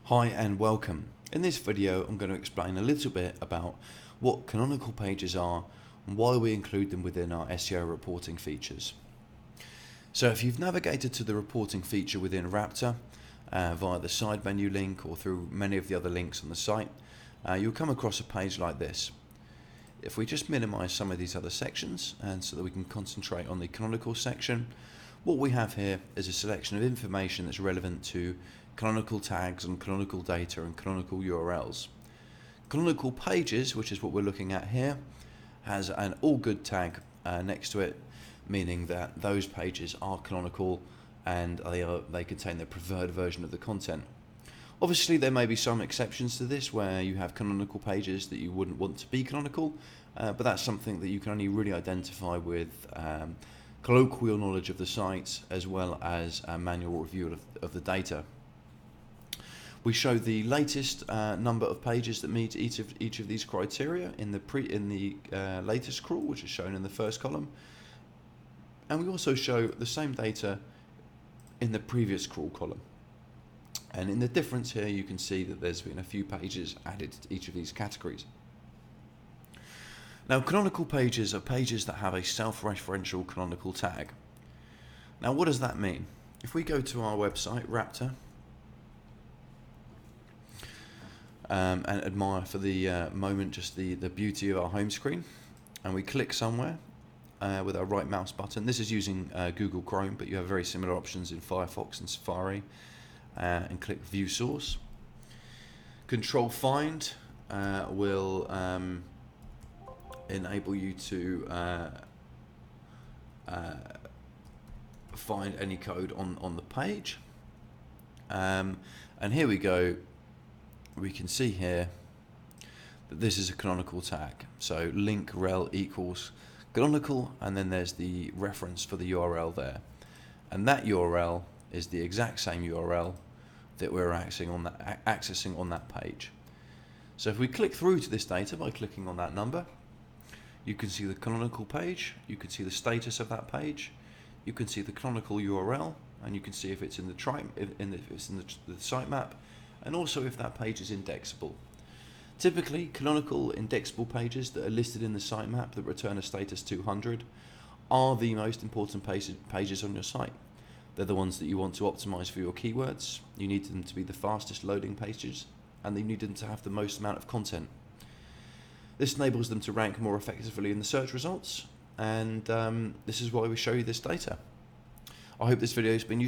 Hi and welcome. In this video I'm going to explain a little bit about what canonical pages are and why we include them within our SEO reporting features. So if you've navigated to the reporting feature within Raptor via the side menu link or through many of the other links on the site, you'll come across a page like this. If we just minimize some of these other sections and so that we can concentrate on the canonical section, what we have here is a selection of information that's relevant to canonical tags and canonical data and canonical URLs. Canonical pages, which is what we're looking at here, has an all good tag next to it, meaning that those pages are canonical and they contain the preferred version of the content. Obviously there may be some exceptions to this where you have canonical pages that you wouldn't want to be canonical, but that's something that you can only really identify with colloquial knowledge of the site as well as a manual review of the data. We show the latest number of pages that meet each of these criteria in the latest crawl, which is shown in the first column, and we also show the same data in the previous crawl column. And in the difference here, you can see that there's been a few pages added to each of these categories. Now, canonical pages are pages that have a self-referential canonical tag. Now, what does that mean? If we go to our website, Raptor, and admire for the moment just the beauty of our home screen, and we click somewhere with our right mouse button. This is using Google Chrome, but you have very similar options in Firefox and Safari. And click View Source. Control Find will enable you to find any code on the page. And here we go. We can see here that this is a canonical tag. So link rel equals canonical, and then there's the reference for the URL there. And that URL is the exact same URL that we're accessing on that page. So if we click through to this data by clicking on that number, you can see the canonical page, you can see the status of that page, you can see the canonical URL, and you can see if it's in the sitemap, and also if that page is indexable. Typically, canonical indexable pages that are listed in the sitemap that return a status 200 are the most important pages on your site. They're the ones that you want to optimize for your keywords. You need them to be the fastest loading pages, and you need them to have the most amount of content. This enables them to rank more effectively in the search results, and this is why we show you this data. I hope this video has been useful.